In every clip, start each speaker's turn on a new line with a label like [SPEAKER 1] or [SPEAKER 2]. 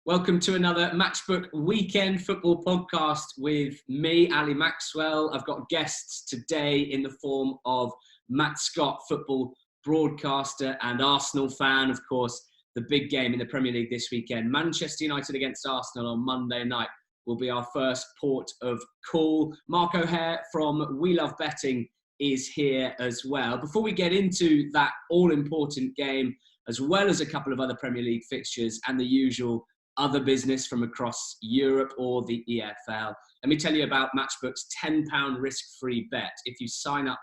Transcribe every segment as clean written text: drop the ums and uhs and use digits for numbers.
[SPEAKER 1] Welcome to another Matchbook Weekend Football Podcast with me, Ali Maxwell. I've got guests today in the form of Matt Scott, football broadcaster and Arsenal fan. Of course, the big game in the Premier League this weekend, Manchester United against Arsenal on Monday night, will be our first port of call. Mark O'Hare from We Love Betting is here as well. Before we get into that all-important game, as well as a couple of other Premier League fixtures and the usual other business from across Europe or the EFL, let me tell you about Matchbook's £10 risk-free bet. If you sign up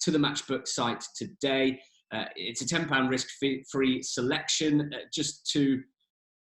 [SPEAKER 1] to the Matchbook site today, it's a £10 risk-free selection. Just to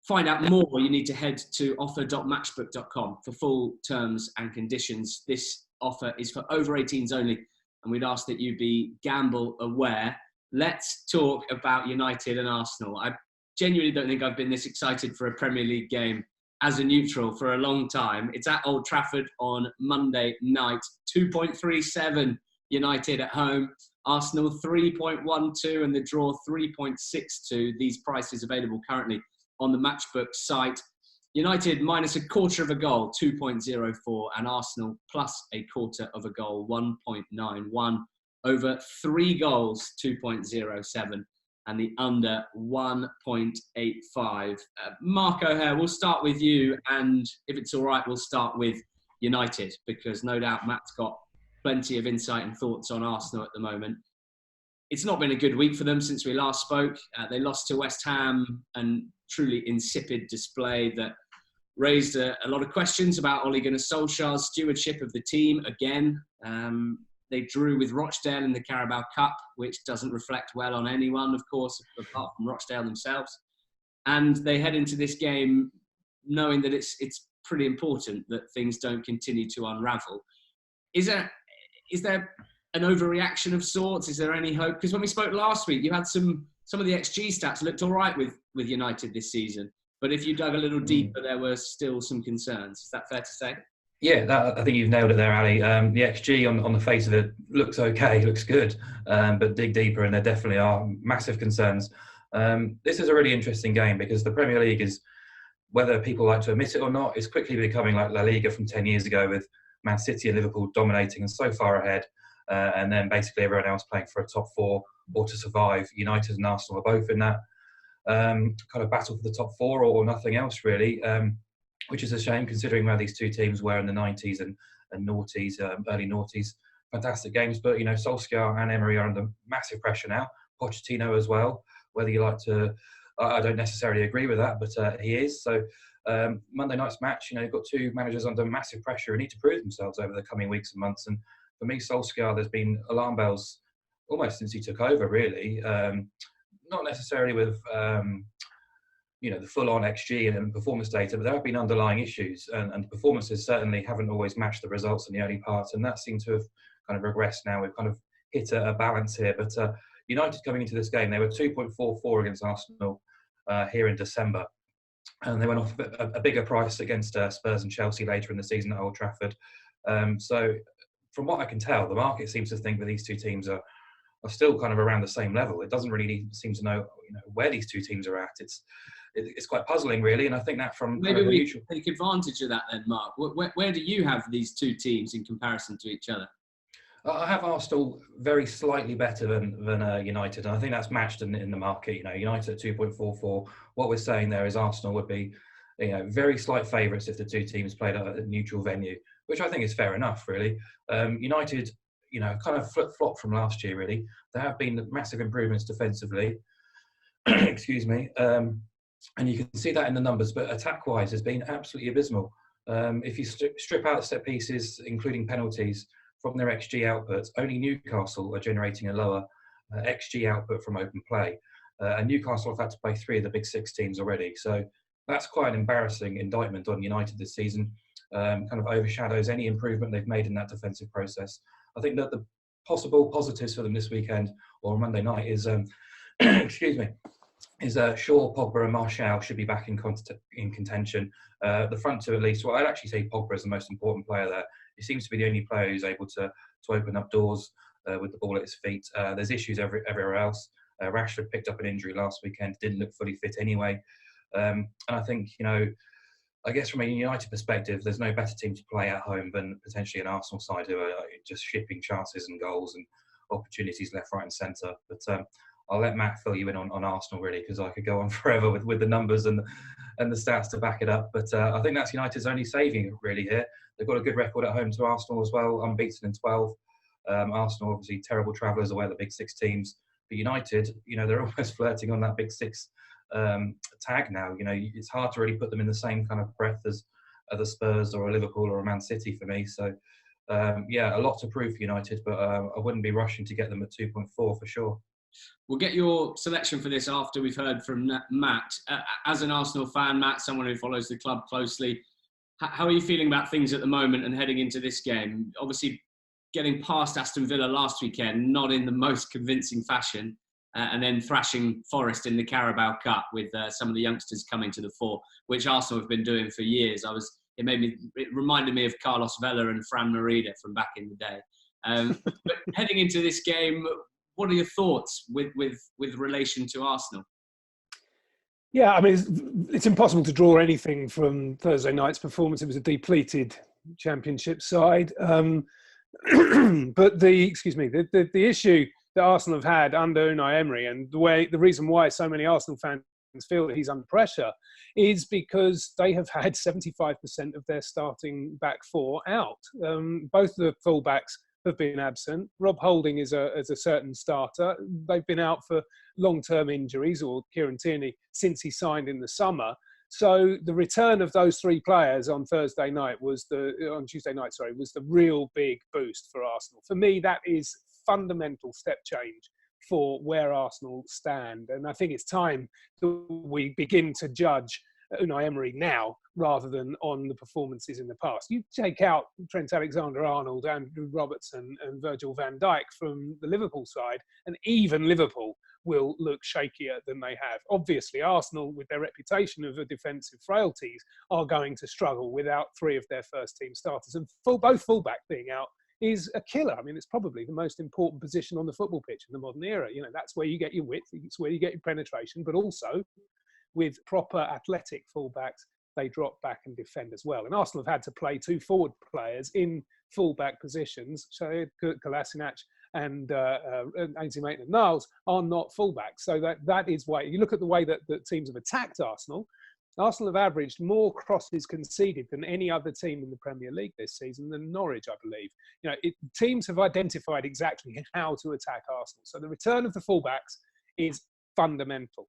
[SPEAKER 1] find out more, you need to head to offer.matchbook.com for full terms and conditions. This offer is for over 18s only, and we'd ask that you be gamble aware. Let's talk about United and Arsenal. I genuinely don't think I've been this excited for a Premier League game as a neutral for a long time. It's at Old Trafford on Monday night. 2.37 United at home. Arsenal 3.12 and the draw 3.62. These prices available currently on the Matchbook site. United minus a quarter of a goal, 2.04, and Arsenal plus a quarter of a goal, 1.91. Over 3 goals, 2.07. And the under 1.85. Mark O'Hare, we'll start with you. And if it's all right, we'll start with United, because no doubt Matt's got plenty of insight and thoughts on Arsenal at the moment. It's not been a good week for them since we last spoke. They lost to West Ham, and truly insipid display that raised a lot of questions about Ole Gunnar Solskjaer's stewardship of the team again. They drew with Rochdale in the Carabao Cup, which doesn't reflect well on anyone, of course, apart from Rochdale themselves. And they head into this game knowing that it's pretty important that things don't continue to unravel. Is there an overreaction of sorts? Is there any hope? Because when we spoke last week, you had some of the XG stats looked all right with United this season. But if you dug a little deeper, there were still some concerns. Is that fair to say?
[SPEAKER 2] Yeah, I think you've nailed it there, Ali. The XG on the face of it looks okay, looks good, but dig deeper and there definitely are massive concerns. This is a really interesting game because the Premier League is, whether people like to admit it or not, is quickly becoming like La Liga from 10 years ago, with Man City and Liverpool dominating and so far ahead, and then basically everyone else playing for a top 4 or to survive. United and Arsenal are both in that kind of battle for the top 4 or nothing else really. Which is a shame considering where these two teams were in the 90s and noughties, early noughties. Fantastic games, but Solskjaer and Emery are under massive pressure now. Pochettino as well, whether you like to, I don't necessarily agree with that, but he is. So Monday night's match, you've got two managers under massive pressure who need to prove themselves over the coming weeks and months. And for me, Solskjaer, there's been alarm bells almost since he took over, really. Not necessarily with the full-on XG and performance data, but there have been underlying issues, and the performances certainly haven't always matched the results in the early parts, and that seems to have kind of regressed now. We've kind of hit a balance here, but United coming into this game, they were 2.44 against Arsenal here in December, and they went off a bigger price against Spurs and Chelsea later in the season at Old Trafford. So from what I can tell, the market seems to think that these two teams are still kind of around the same level. It doesn't really seem to know where these two teams are at. It's quite puzzling, really, and I think that from
[SPEAKER 1] maybe we take advantage of that then, Mark. Where do you have these two teams in comparison to each other?
[SPEAKER 2] I have Arsenal very slightly better than United, and I think that's matched in the market. United at 2.44. What we're saying there is Arsenal would be, very slight favourites if the two teams played at a neutral venue, which I think is fair enough, really. United, kind of flip-flop from last year, really. There have been massive improvements defensively. Excuse me. And you can see that in the numbers, but attack-wise has been absolutely abysmal. If you strip out set pieces, including penalties, from their XG outputs, only Newcastle are generating a lower XG output from open play. And Newcastle have had to play 3 of the big 6 teams already. So that's quite an embarrassing indictment on United this season. Kind of overshadows any improvement they've made in that defensive process. I think that the possible positives for them this weekend or Monday night is, excuse me, is Shaw, Pogba and Martial should be back in contention. The front two at least. Well, I'd actually say Pogba is the most important player there. He seems to be the only player who's able to open up doors with the ball at his feet. There's issues everywhere else. Rashford picked up an injury last weekend, didn't look fully fit anyway. And I think, I guess from a United perspective, there's no better team to play at home than potentially an Arsenal side who are just shipping chances and goals and opportunities left, right and centre. But I'll let Matt fill you in on Arsenal, really, because I could go on forever with the numbers and the stats to back it up. But I think that's United's only saving, really, here. They've got a good record at home to Arsenal as well, unbeaten in 12. Arsenal, obviously, terrible travellers away at the big six teams. But United, they're almost flirting on that big six tag now. It's hard to really put them in the same kind of breath as the Spurs or a Liverpool or a Man City for me. So, a lot to prove for United, but I wouldn't be rushing to get them at 2.4 for sure.
[SPEAKER 1] We'll get your selection for this after we've heard from Matt. As an Arsenal fan, Matt, someone who follows the club closely, how are you feeling about things at the moment and heading into this game? Obviously, getting past Aston Villa last weekend, not in the most convincing fashion, and then thrashing Forest in the Carabao Cup with some of the youngsters coming to the fore, which Arsenal have been doing for years. It reminded me of Carlos Vela and Fran Merida from back in the day. But heading into this game, what are your thoughts with relation to Arsenal?
[SPEAKER 3] Yeah, I mean, it's impossible to draw anything from Thursday night's performance. It was a depleted Championship side. But the issue that Arsenal have had under Unai Emery, and the reason why so many Arsenal fans feel that he's under pressure, is because they have had 75% of their starting back four out. Both the fullbacks have been absent. Rob Holding is a certain starter. They've been out for long-term injuries, or Kieran Tierney, since he signed in the summer. So the return of those three players on Tuesday night was the real big boost for Arsenal. For me, that is fundamental step change for where Arsenal stand. And I think it's time that we begin to judge Unai Emery now rather than on the performances in the past. You take out Trent Alexander-Arnold, Andrew Robertson and Virgil van Dijk from the Liverpool side, and even Liverpool will look shakier than they have. Obviously, Arsenal, with their reputation of defensive frailties, are going to struggle without three of their first-team starters. And both fullback being out is a killer. I mean, it's probably the most important position on the football pitch in the modern era. That's where you get your width, it's where you get your penetration, but also with proper athletic fullbacks, they drop back and defend as well. And Arsenal have had to play two forward players in fullback positions. So Kolasinac and Ainsley Maitland-Niles are not fullbacks. So that is why you look at the way that teams have attacked Arsenal. Arsenal have averaged more crosses conceded than any other team in the Premier League this season, than Norwich, I believe. Teams have identified exactly how to attack Arsenal. So the return of the fullbacks is fundamental.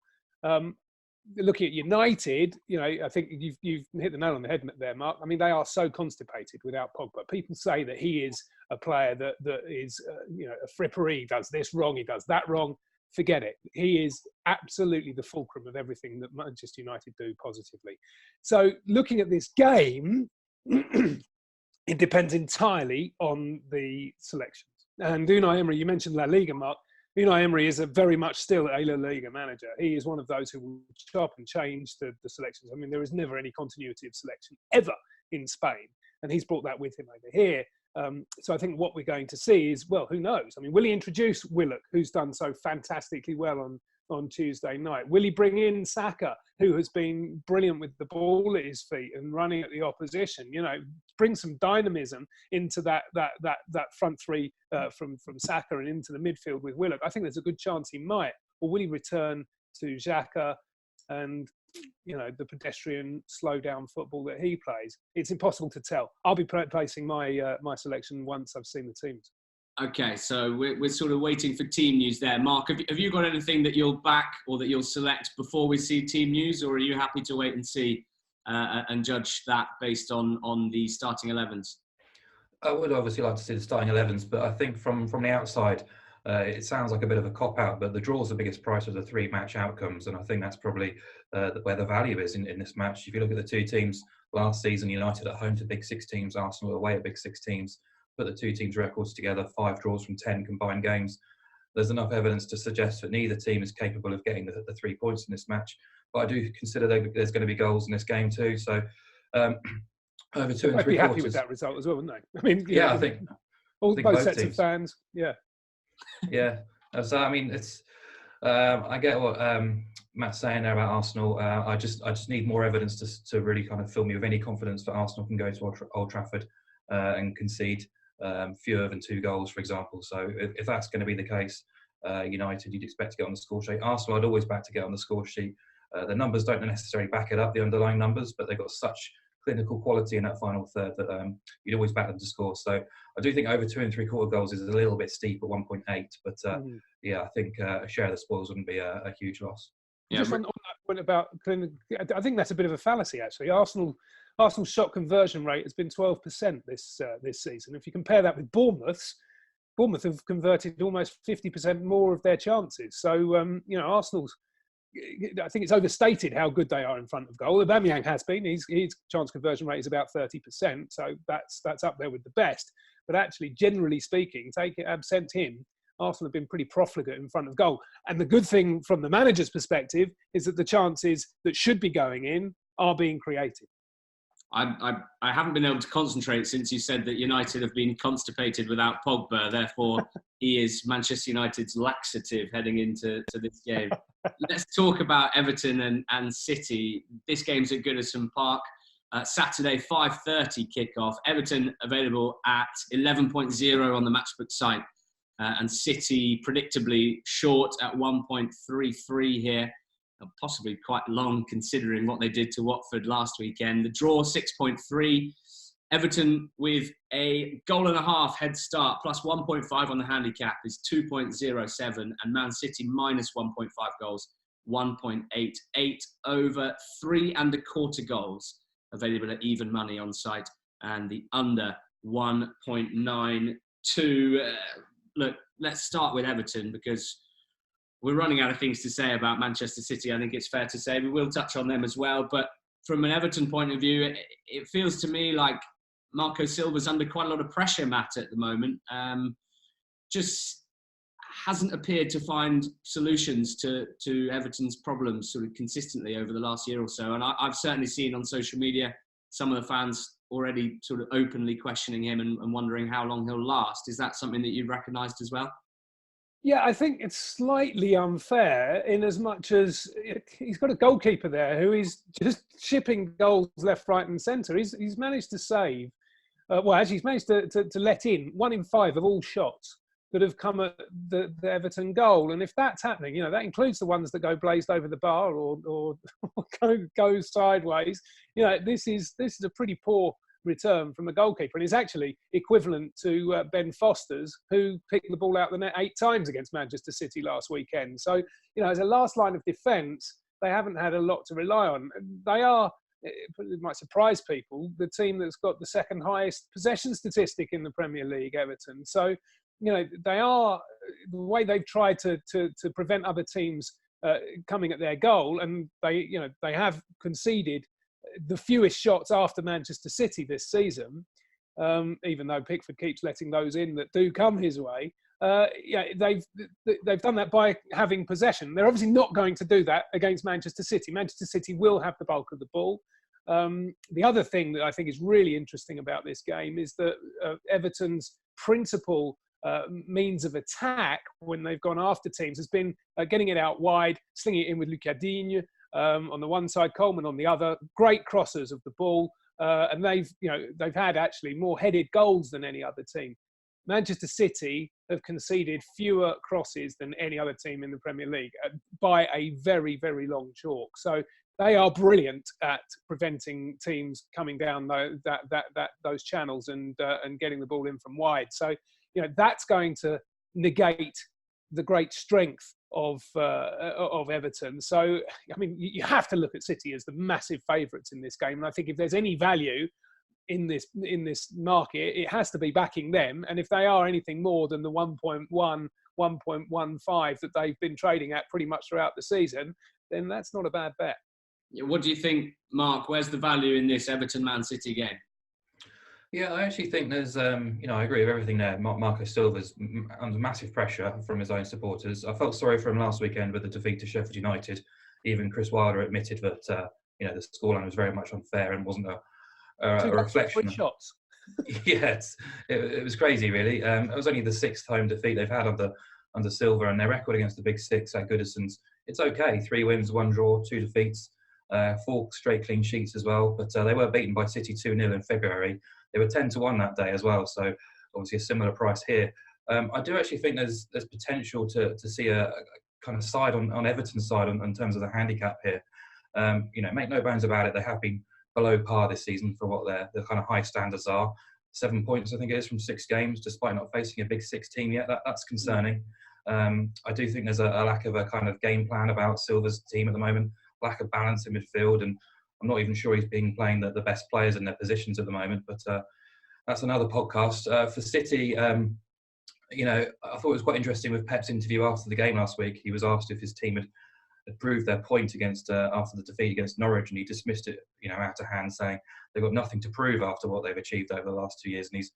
[SPEAKER 3] Looking at United, I think you've hit the nail on the head there, Mark. I mean, they are so constipated without Pogba. People say that he is a player that is, a frippery, he does this wrong, he does that wrong. Forget it. He is absolutely the fulcrum of everything that Manchester United do positively. So looking at this game, it depends entirely on the selections. And Unai Emery, you mentioned La Liga, Mark. Unai Emery is very much still a La Liga manager. He is one of those who will chop and change the selections. I mean, there is never any continuity of selection ever in Spain. And he's brought that with him over here. So I think what we're going to see is, well, who knows? I mean, will he introduce Willock, who's done so fantastically well on Tuesday night? Will he bring in Saka, who has been brilliant with the ball at his feet and running at the opposition? Bring some dynamism into that front three from Saka and into the midfield with Willock. I think there's a good chance he might. Or will he return to Xhaka and the pedestrian slow down football that he plays? It's impossible to tell. I'll be placing my selection once I've seen the teams.
[SPEAKER 1] Okay, so we're sort of waiting for team news there. Mark, have you got anything that you'll back or that you'll select before we see team news, or are you happy to wait and see and judge that based on the starting 11s?
[SPEAKER 2] I would obviously like to see the starting 11s, but I think from the outside, it sounds like a bit of a cop-out, but the draw is the biggest price of the three match outcomes, and I think that's probably where the value is in this match. If you look at the two teams last season, United at home to big six teams, Arsenal away at big six teams, put the two teams' records together, 5 draws from 10 combined games. There's enough evidence to suggest that neither team is capable of getting the 3 points in this match. But I do consider there's going to be goals in this game too. So over 2 and 3 quarters.
[SPEAKER 3] I'd be happy with that result as well, wouldn't they? I mean,
[SPEAKER 2] I think
[SPEAKER 3] both sets
[SPEAKER 2] teams.
[SPEAKER 3] of fans. Yeah.
[SPEAKER 2] Yeah. So I mean, it's I get what Matt's saying there about Arsenal, I just need more evidence to really kind of fill me with any confidence that Arsenal can go to Old Trafford and concede fewer than 2 goals, for example. So if that's going to be the case, United, you'd expect to get on the score sheet. Arsenal, I'd always back to get on the score sheet. The numbers don't necessarily back it up, the underlying numbers, but they've got such clinical quality in that final third that you'd always back them to score. So I do think over 2 3/4 goals is a little bit steep at 1.8, but yeah, I think a share of the spoils wouldn't be a huge loss.
[SPEAKER 3] Yeah, just on that point about clinical, I think that's a bit of a fallacy actually. Arsenal's shot conversion rate has been 12% this season. If you compare that with Bournemouth have converted almost 50% more of their chances. So Arsenal's, I think it's overstated how good they are in front of goal. Aubameyang has been. His chance conversion rate is about 30%, so that's up there with the best. But actually, generally speaking, absent him, Arsenal have been pretty profligate in front of goal. And the good thing from the manager's perspective is that the chances that should be going in are being created.
[SPEAKER 1] I haven't been able to concentrate since you said that United have been constipated without Pogba. Therefore, he is Manchester United's laxative heading into this game. Let's talk about Everton and City. This game's at Goodison Park. Saturday, 5:30 kickoff. Everton available at 11.0 on the Matchbook site. And City predictably short at 1.33 here. Possibly quite long considering what they did to Watford last weekend. The draw 6.3. Everton with a goal and a half head start, plus 1.5 on the handicap is 2.07, and Man City minus 1.5 goals, 1.88. Over 3.25 goals available at even money on site, and the under 1.92. Look, let's start with Everton because we're running out of things to say about Manchester City. I think it's fair to say we will touch on them as well. But from an Everton point of view, it feels to me like Marco Silva's under quite a lot of pressure, Matt, at the moment. Just hasn't appeared to find solutions to Everton's problems sort of consistently over the last year or so. And I've certainly seen on social media some of the fans already sort of openly questioning him and wondering how long he'll last. Is that something that you've recognised as well?
[SPEAKER 3] Yeah, I think it's slightly unfair in as much as he's got a goalkeeper there who is just shipping goals left, right and centre. He's managed to save, he's managed to let in 1 in 5 of all shots that have come at the Everton goal. And if that's happening, that includes the ones that go blazed over the bar or go sideways. This is a pretty poor return from a goalkeeper, and is actually equivalent to Ben Foster's, who picked the ball out the net 8 times against Manchester City last weekend. So, as a last line of defence, they haven't had a lot to rely on. They are, it might surprise people, the team that's got the second highest possession statistic in the Premier League, Everton. So, they are, the way they've tried to prevent other teams coming at their goal, and they have conceded the fewest shots after Manchester City this season, even though Pickford keeps letting those in that do come his way. They've done that by having possession. They're obviously not going to do that against Manchester City. Manchester City will have the bulk of the ball. The other thing that I think is really interesting about this game is that Everton's principal means of attack when they've gone after teams has been getting it out wide, slinging it in with Lucas Digne. On the one side, Coleman on the other, great crossers of the ball, and they've had actually more headed goals than any other team. Manchester City have conceded fewer crosses than any other team in the Premier League by a very, very long chalk. So they are brilliant at preventing teams coming down those channels and getting the ball in from wide. So that's going to negate the great strength of Everton. So, I mean, you have to look at City as the massive favourites in this game. And I think if there's any value in this market, it has to be backing them. And if they are anything more than the 1.1, 1.15 that they've been trading at pretty much throughout the season, then that's not a bad bet.
[SPEAKER 1] What do you think, Mark? Where's the value in this Everton-Man City game?
[SPEAKER 2] Yeah, I actually think there's, I agree with everything there. Marco Silva's under massive pressure from his own supporters. I felt sorry for him last weekend with the defeat to Sheffield United. Even Chris Wilder admitted that, the scoreline was very much unfair and wasn't a reflection.
[SPEAKER 3] 3 shots.
[SPEAKER 2] Yes, it was crazy, really. It was only the 6th home defeat they've had under Silva, and their record against the Big Six at Goodison's it's okay. 3 wins, 1 draw, 2 defeats, 4 straight clean sheets as well. But they were beaten by City 2-0 in February. They were 10-1 that day as well. So obviously a similar price here. I do actually think there's potential to see a kind of side on Everton's side in terms of the handicap here. Make no bones about it, they have been below par this season for what their kind of high standards are. 7 points, I think it is, from 6 games, despite not facing a big 6 team yet. That's concerning. I do think there's a lack of a kind of game plan about Silva's team at the moment, lack of balance in midfield, and I'm not even sure he's been playing the best players in their positions at the moment. But that's another podcast. For City, I thought it was quite interesting with Pep's interview after the game last week. He was asked if his team had proved their point against after the defeat against Norwich, and he dismissed it, out of hand, saying they've got nothing to prove after what they've achieved over the last 2 years. And he's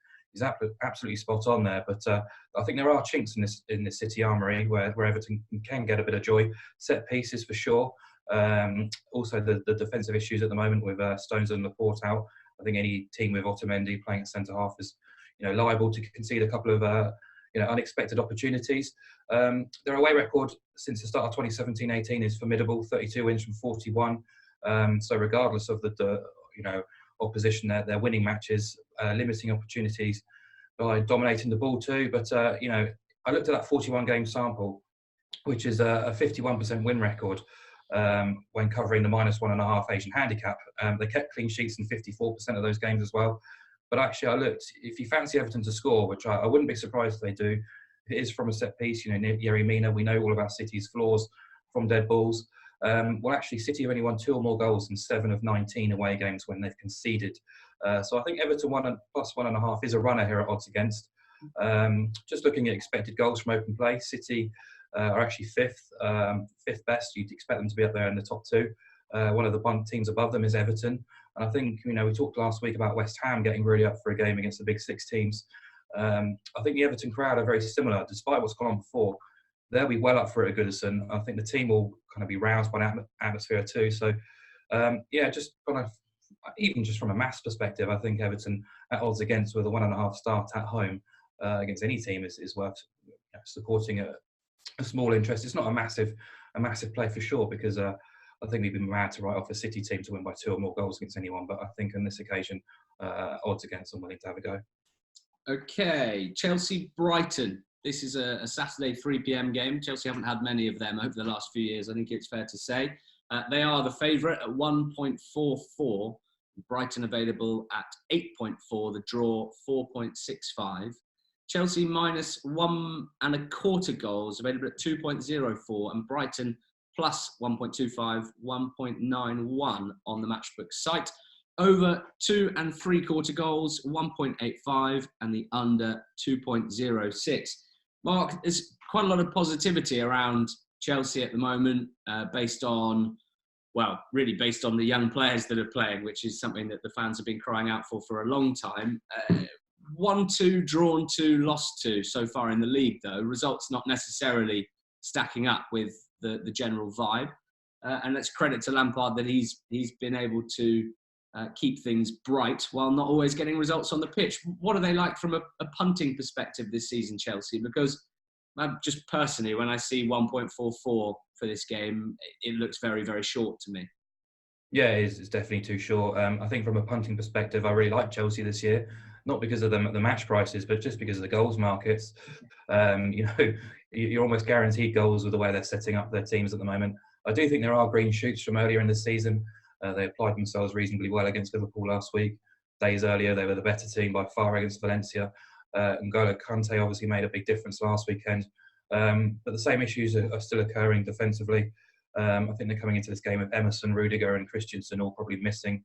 [SPEAKER 2] absolutely spot on there. But I think there are chinks in this City armoury where Everton can get a bit of joy. Set pieces for sure. Also the defensive issues at the moment with Stones and Laporte out. I think any team with Otamendi playing at centre half is liable to concede a couple of unexpected opportunities. Their away record since the start of 2017-18 is formidable, 32 wins from 41. So regardless of the opposition, they're winning matches, limiting opportunities by dominating the ball too. But I looked at that 41 game sample, which is a 51% win record when covering the -1.5 Asian handicap. They kept clean sheets in 54% of those games as well. But actually, I looked, if you fancy Everton to score, which I wouldn't be surprised if they do, it is from a set piece, Yerry Mina. We know all about City's flaws from dead balls. Well, actually, City have only won 2 or more goals in 7 of 19 away games when they've conceded. So I think Everton +1.5 is a runner here at odds against. Just looking at expected goals from open play, City are actually fifth best. You'd expect them to be up there in the top 2. One of the teams above them is Everton. And I think, we talked last week about West Ham getting really up for a game against the big 6 teams. I think the Everton crowd are very similar, despite what's gone on before. They'll be well up for it at Goodison. I think the team will kind of be roused by that atmosphere too. So, just kind of, even just from a maths perspective, I think Everton at odds against with a 1.5 start at home against any team is worth supporting a small interest. It's not a massive play for sure, because I think we've been mad to write off a City team to win by 2 or more goals against anyone. But I think on this occasion, odds against, I'm willing to have a go.
[SPEAKER 1] Okay, Chelsea-Brighton. This is a Saturday 3 p.m. game. Chelsea haven't had many of them over the last few years, I think it's fair to say. They are the favourite at 1.44. Brighton available at 8.4. The draw 4.65. Chelsea -1.25 goals available at 2.04, and Brighton plus 1.25, 1.91 on the Matchbook site. Over 2.75 goals, 1.85, and the under 2.06. Mark, there's quite a lot of positivity around Chelsea at the moment, based on the young players that are playing, which is something that the fans have been crying out for a long time. 1-2, drawn 2, lost 2 so far in the league, though. Results not necessarily stacking up with the general vibe. And let's credit to Lampard that he's been able to keep things bright while not always getting results on the pitch. What are they like from a punting perspective this season, Chelsea? Because just personally, when I see 1.44 for this game, it looks very, very short to me.
[SPEAKER 2] Yeah, it's definitely too short. I think from a punting perspective, I really like Chelsea this year, not because of the match prices, but just because of the goals markets. You're almost guaranteed goals with the way they're setting up their teams at the moment. I do think there are green shoots from earlier in the season. They applied themselves reasonably well against Liverpool last week. Days earlier, they were the better team by far against Valencia. N'Golo Kante obviously made a big difference last weekend. But the same issues are still occurring defensively. I think they're coming into this game with Emerson, Rudiger and Christensen all probably missing,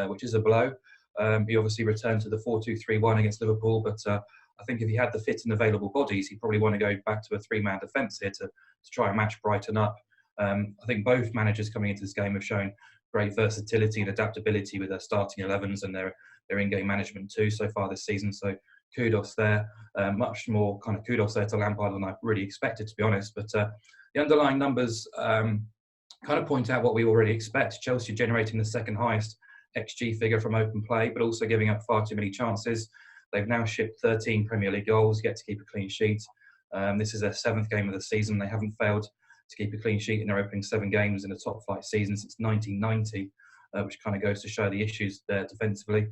[SPEAKER 2] which is a blow. He obviously returned to the 4-2-3-1 against Liverpool, but I think if he had the fit and available bodies, he'd probably want to go back to a 3-man defence here to try and match Brighton up. I think both managers coming into this game have shown great versatility and adaptability with their starting 11s and their in-game management too so far this season. So kudos there. Much more kind of kudos there to Lampard than I really expected, to be honest. But the underlying numbers kind of point out what we already expect. Chelsea generating the second highest XG figure from open play, but also giving up far too many chances. They've now shipped 13 Premier League goals, yet to keep a clean sheet. This is their 7th game of the season. They haven't failed to keep a clean sheet in their opening 7 games in a top flight season since 1990, which kind of goes to show the issues there defensively.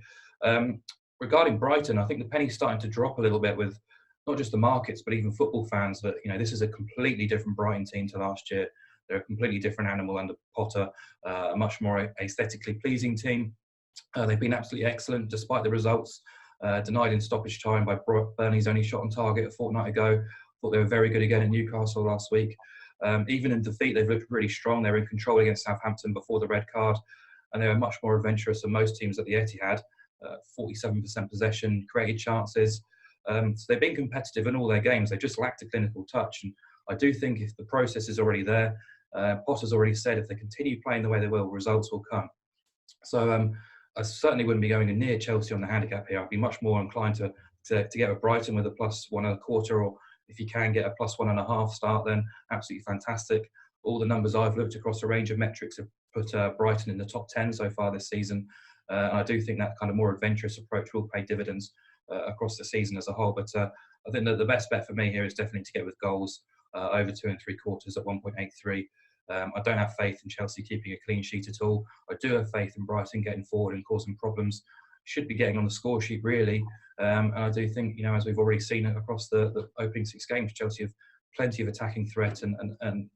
[SPEAKER 2] Regarding Brighton, I think the penny's starting to drop a little bit with not just the markets, but even football fans, that this is a completely different Brighton team to last year. They're a completely different animal under Potter, a much more aesthetically pleasing team. They've been absolutely excellent despite the results. Denied in stoppage time by Burnley's only shot on target a fortnight ago. Thought they were very good again at Newcastle last week. Even in defeat, they've looked really strong. They were in control against Southampton before the red card, and they were much more adventurous than most teams at the Etihad. 47% possession, created chances. So they've been competitive in all their games. They just lacked a clinical touch. And I do think if the process is already there, Potter's already said if they continue playing the way they will, results will come. So I certainly wouldn't be going near Chelsea on the handicap here. I'd be much more inclined to get with Brighton with a +1.25, or if you can get a +1.5 start, then absolutely fantastic. All the numbers I've looked across a range of metrics have put Brighton in the top 10 so far this season. I do think that kind of more adventurous approach will pay dividends across the season as a whole. But I think that the best bet for me here is definitely to get with goals over 2 3/4 at 1.83. I don't have faith in Chelsea keeping a clean sheet at all. I do have faith in Brighton getting forward and causing problems. Should be getting on the score sheet, really. And I do think, as we've already seen across the opening 6 games, Chelsea have plenty of attacking threat and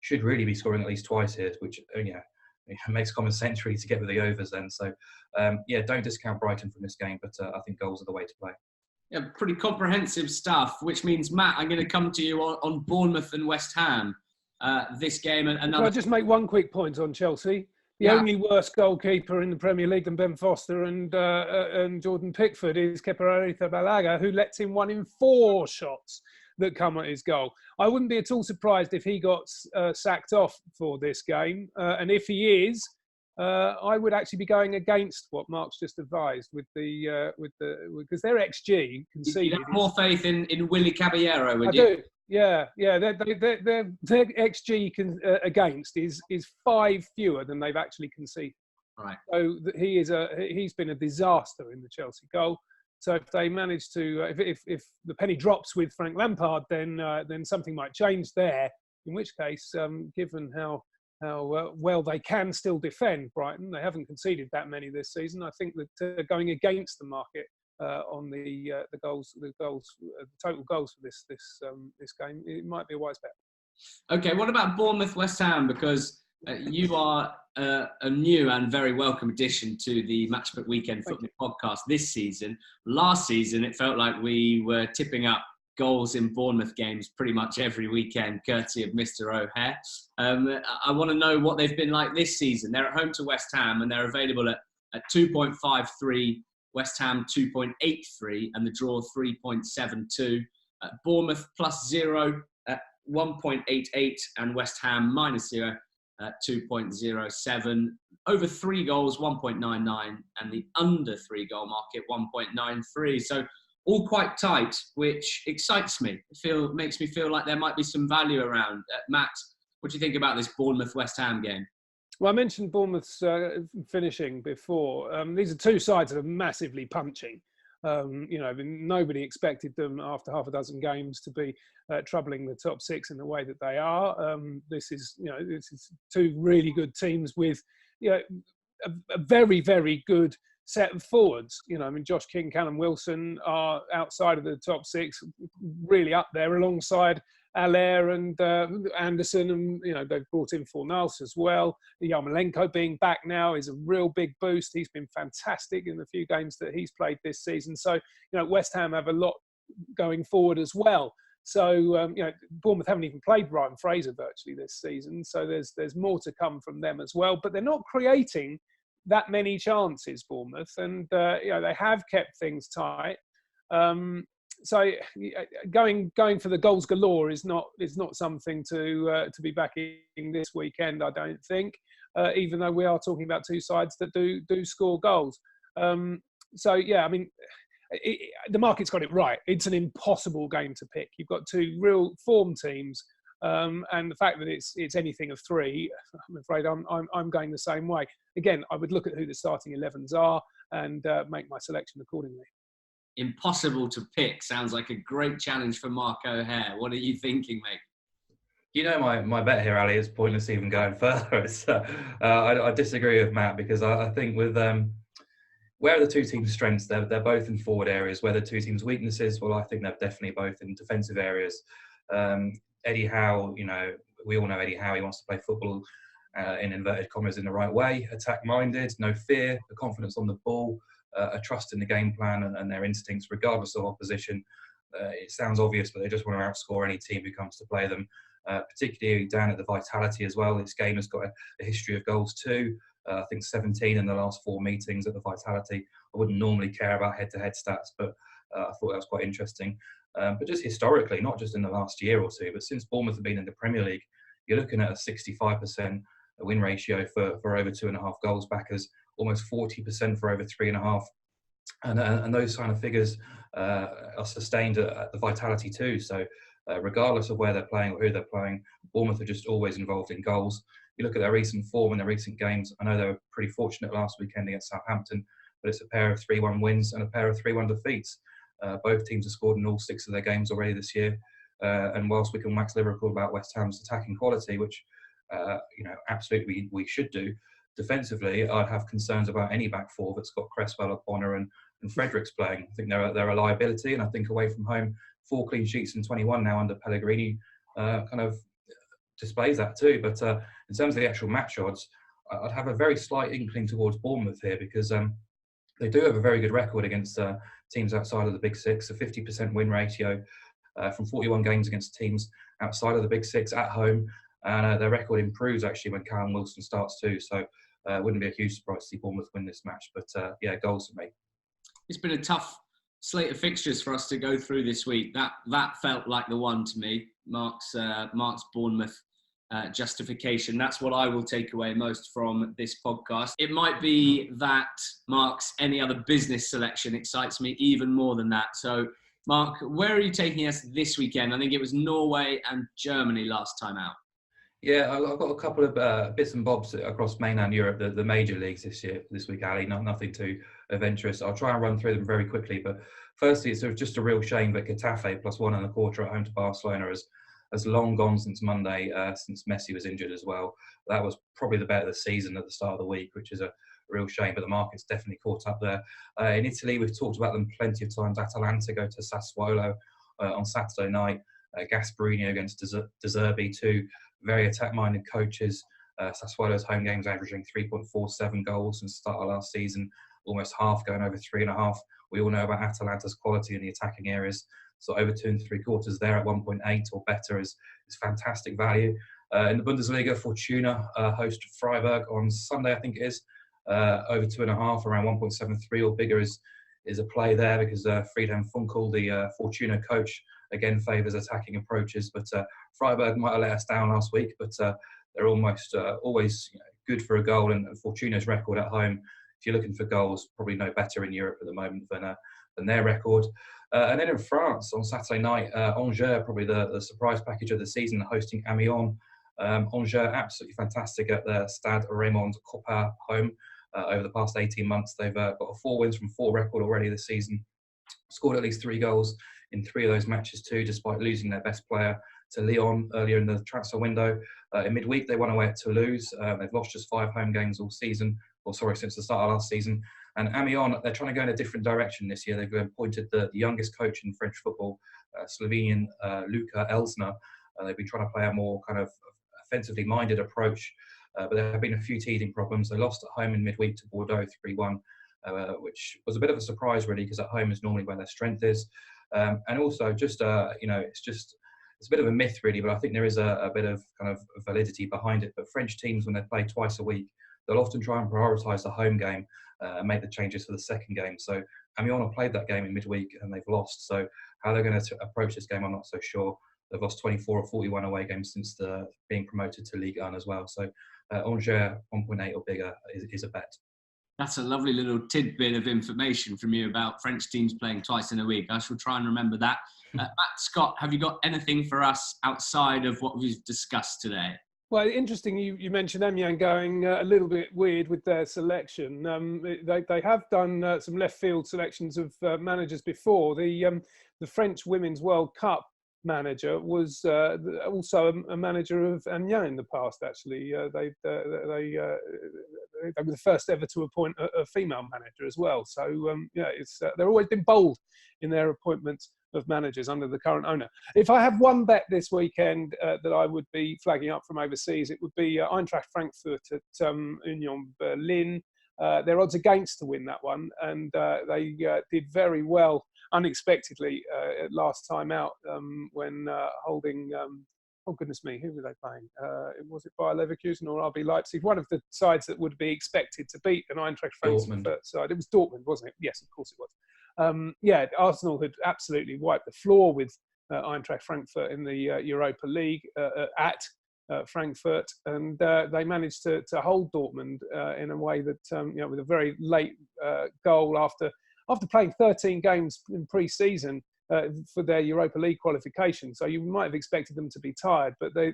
[SPEAKER 2] should really be scoring at least twice here, which it makes common sense really to get with the overs then. So, don't discount Brighton from this game, but I think goals are the way to play.
[SPEAKER 1] Yeah, pretty comprehensive stuff, which means, Matt, I'm going to come to you on Bournemouth and West Ham. This game and another.
[SPEAKER 3] Can I just make one quick point on Chelsea? The only worse goalkeeper in the Premier League than Ben Foster and Jordan Pickford is Kepa Arrizabalaga, who lets in 1 in 4 shots that come at his goal. I wouldn't be at all surprised if he got sacked off for this game, and if he is, I would actually be going against what Mark's just advised with because their XG conceded.
[SPEAKER 1] You have more faith in Willy Caballero, would
[SPEAKER 3] you?
[SPEAKER 1] I
[SPEAKER 3] do. Yeah. Their XG against is 5 fewer than they've actually conceded.
[SPEAKER 1] Right.
[SPEAKER 3] So he's been a disaster in the Chelsea goal. So if they manage to, if the penny drops with Frank Lampard, then something might change there. In which case, given how well they can still defend Brighton, they haven't conceded that many this season. I think that going against the market on the total goals for this game, it might be a wise bet.
[SPEAKER 1] Okay, what about Bournemouth West Ham? Because you are a new and very welcome addition to the Matchbook Weekend Football Podcast this season. Last season, it felt like we were tipping up goals in Bournemouth games pretty much every weekend, courtesy of Mr. O'Hare. I want to know what they've been like this season. They're at home to West Ham and they're available at 2.53, West Ham 2.83, and the draw 3.72. Bournemouth +0 at 1.88, and West Ham -0 at 2.07. Over 3 goals, 1.99, and the under 3 goal market 1.93. So all quite tight, which excites me. Makes me feel like there might be some value around. Matt, what do you think about this Bournemouth West Ham game?
[SPEAKER 3] Well, I mentioned Bournemouth's finishing before. These are 2 sides that are massively punching. Nobody expected them after half a dozen games to be troubling the top 6 in the way that they are. This is 2 really good teams with a very, very good set of forwards. Josh King, Callum Wilson are outside of the top 6, really up there alongside Allaire and Anderson, and they've brought in Fornals as well. Yarmolenko being back now is a real big boost. He's been fantastic in the few games that he's played this season. So West Ham have a lot going forward as well. So Bournemouth haven't even played Ryan Fraser virtually this season. So there's more to come from them as well. But they're not creating that many chances, Bournemouth, and they have kept things tight. So going for the goals galore is not something to be backing this weekend, I don't think. Even though we are talking about 2 sides that do score goals. The market's got it right. It's an impossible game to pick. You've got 2 real form teams, and the fact that it's anything of 3, I'm afraid I'm going the same way. Again, I would look at who the starting 11s are and make my selection accordingly.
[SPEAKER 1] Impossible to pick sounds like a great challenge for Mark O'Hare. What are you thinking, mate?
[SPEAKER 2] You know, my bet here, Ali, is pointless even going further. I disagree with Matt because I think with where are the two teams' strengths? They're both in forward areas. Where the two teams' weaknesses? Well, I think they're definitely both in defensive areas. Eddie Howe, we all know Eddie Howe. He wants to play football in inverted commas in the right way, attack-minded, no fear, a confidence on the ball, a trust in the game plan and their instincts, regardless of opposition. It sounds obvious, but they just want to outscore any team who comes to play them. Particularly down at the Vitality as well. This game has got a history of goals too. I think 17 in the last 4 meetings at the Vitality. I wouldn't normally care about head-to-head stats, but I thought that was quite interesting. But just historically, not just in the last year or two, but since Bournemouth have been in the Premier League, you're looking at a 65% win ratio for over 2.5 goals backers, almost 40% for over 3.5. And those kind of figures are sustained at the Vitality too. So regardless of where they're playing or who they're playing, Bournemouth are just always involved in goals. You look at their recent form in their recent games. I know they were pretty fortunate last weekend against Southampton, but it's a pair of 3-1 wins and a pair of 3-1 defeats. Both teams have scored in all 6 of their games already this year. And whilst we can wax lyrical about West Ham's attacking quality, which absolutely we should do, defensively, I'd have concerns about any back four that's got Cresswell, Bonner and Fredericks playing. I think they're a liability, and I think away from home, 4 clean sheets in 21 now under Pellegrini kind of displays that too. But in terms of the actual match odds, I'd have a very slight inkling towards Bournemouth here because they do have a very good record against teams outside of the Big Six, a 50% win ratio from 41 games against teams outside of the Big Six at home. And their record improves actually when Callum Wilson starts too. So it wouldn't be a huge surprise to see Bournemouth win this match. But goals for me.
[SPEAKER 1] It's been a tough slate of fixtures for us to go through this week. That felt like the one to me. Mark's Bournemouth justification. That's what I will take away most from this podcast. It might be that Mark's any other business selection excites me even more than that. So, Mark, where are you taking us this weekend? I think it was Norway and Germany last time out.
[SPEAKER 2] Yeah, I've got a couple of bits and bobs across mainland Europe, the major leagues this week, Ali. Nothing too adventurous. I'll try and run through them very quickly. But firstly, it's just a real shame that Getafe +1.25 at home to Barcelona has long gone since Monday, since Messi was injured as well. That was probably the bet of the season at the start of the week, which is a real shame. But the market's definitely caught up there. In Italy, we've talked about them plenty of times. Atalanta go to Sassuolo on Saturday night. Gasperini against De Zerbi, two very attack-minded coaches. Sassuolo's home games averaging 3.47 goals since the start of last season, almost half going over 3.5. We all know about Atalanta's quality in the attacking areas, so over 2.75 there at 1.8 or better is fantastic value. In the Bundesliga, Fortuna host Freiburg on Sunday, I think it is, over 2.5, around 1.73 or bigger is a play there because Friedhelm Funkel, the Fortuna coach, again favours attacking approaches. But Freiburg might have let us down last week, but they're almost always good for a goal. And Fortuna's record at home, if you're looking for goals, probably no better in Europe at the moment than their record. And then in France on Saturday night, Angers, probably the surprise package of the season, hosting Amiens. Angers, absolutely fantastic at the Stade Raymond Kopa home. Over the past 18 months, they've got 4 wins from 4 record already this season. Scored at least 3 goals in 3 of those matches too, despite losing their best player to Lyon earlier in the transfer window. In midweek, they won away at Toulouse. They've lost just 5 home games all season, since the start of last season. And Amiens, they're trying to go in a different direction this year. They've appointed the youngest coach in French football, Slovenian Luka Elsner. They've been trying to play a more kind of offensively minded approach. But there have been a few teething problems. They lost at home in midweek to Bordeaux 3-1, which was a bit of a surprise really, because at home is normally where their strength is. And also just, it's a bit of a myth really, but I think there is a bit of kind of validity behind it. But French teams, when they play twice a week, they'll often try and prioritise the home game and make the changes for the second game. So Amiens have played that game in midweek and they've lost. So how they're going to approach this game, I'm not so sure. They've lost 24 or 41 away games since being promoted to Ligue 1 as well. So Angers 1.8 or bigger is a bet.
[SPEAKER 1] That's a lovely little tidbit of information from you about French teams playing twice in a week. I shall try and remember that. Matt, Scott, have you got anything for us outside of what we've discussed today?
[SPEAKER 3] Well, interesting. You mentioned Amiens going a little bit weird with their selection. They have done some left field selections of managers before. The French Women's World Cup manager was also a manager of Amiens in the past. Actually, they were the first ever to appoint a female manager as well. So they've always been bold in their appointments of managers under the current owner. If I have one bet this weekend that I would be flagging up from overseas, it would be Eintracht Frankfurt at Union Berlin. Their odds against to win that one, and they did very well unexpectedly last time out when holding. Oh goodness me, who were they playing? Was it Bayer Leverkusen or RB Leipzig? One of the sides that would be expected to beat an Eintracht Frankfurt side. It was Dortmund, wasn't it? Yes, of course it was. Arsenal had absolutely wiped the floor with Eintracht Frankfurt in the Europa League at Frankfurt, and they managed to hold Dortmund in a way that, with a very late goal after playing 13 games in pre-season for their Europa League qualification. So you might have expected them to be tired, but they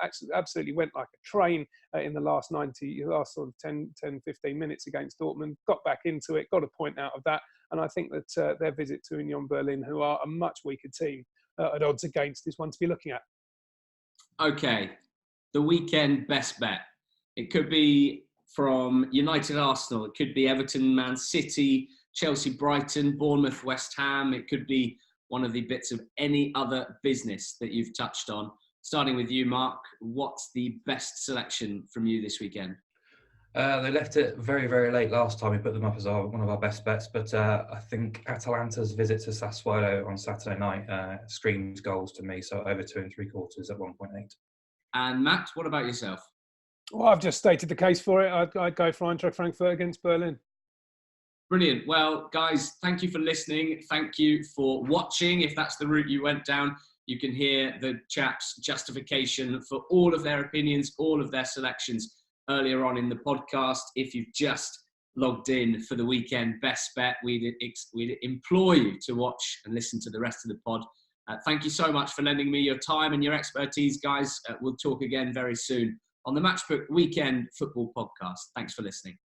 [SPEAKER 3] actually absolutely went like a train in the last sort of 10, 15 minutes against Dortmund, got back into it, got a point out of that. And I think that their visit to Union Berlin, who are a much weaker team at odds against, is one to be looking at.
[SPEAKER 1] Okay, the weekend best bet. It could be from United Arsenal. It could be Everton Man City, Chelsea Brighton, Bournemouth West Ham. It could be one of the bits of any other business that you've touched on. Starting with you, Mark, what's the best selection from you this weekend?
[SPEAKER 2] They left it very, very late last time we put them up as one of our best bets, but I think Atalanta's visit to Sassuolo on Saturday night screams goals to me, so over 2 3/4 at 1.8.
[SPEAKER 1] And Matt, what about yourself?
[SPEAKER 3] Well, I've just stated the case for it. I'd go for Eintracht Frankfurt against Berlin.
[SPEAKER 1] Brilliant. Well, guys, thank you for listening. Thank you for watching. If that's the route you went down, you can hear the chaps' justification for all of their opinions, all of their selections earlier on in the podcast. If you've just logged in for the weekend best bet, we'd implore you to watch and listen to the rest of the pod. Thank you so much for lending me your time and your expertise, guys. We'll talk again very soon on the Matchbook Weekend Football Podcast. Thanks for listening.